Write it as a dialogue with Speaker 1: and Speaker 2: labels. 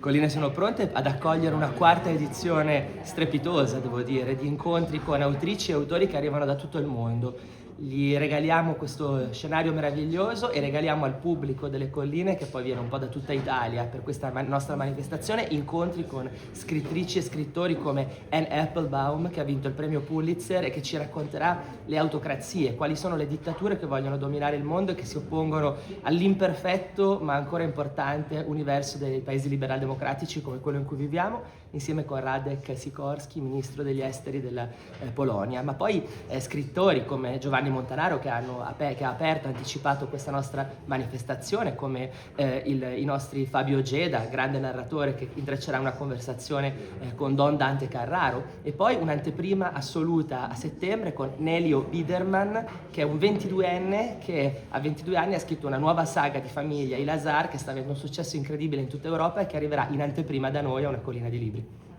Speaker 1: Colline sono pronte ad accogliere una quarta edizione strepitosa, devo dire, di incontri con autrici e autori che arrivano da tutto il mondo. Gli regaliamo questo scenario meraviglioso e regaliamo al pubblico delle Colline, che poi viene un po' da tutta Italia per questa nostra manifestazione, incontri con scrittrici e scrittori come Anne Applebaum, che ha vinto il premio Pulitzer e che ci racconterà le autocrazie, quali sono le dittature che vogliono dominare il mondo e che si oppongono all'imperfetto ma ancora importante universo dei paesi liberal democratici come quello in cui viviamo, insieme con Radek Sikorski, ministro degli esteri della Polonia. Ma poi scrittori come Giovanni Montanaro che ha aperto, anticipato questa nostra manifestazione, come i nostri Fabio Geda, grande narratore che intreccerà una conversazione con Don Dante Carraro, e poi un'anteprima assoluta a settembre con Nelio Biderman, che è un 22enne che a 22 anni ha scritto una nuova saga di famiglia, I Lazar, che sta avendo un successo incredibile in tutta Europa e che arriverà in anteprima da noi a una collina di libri.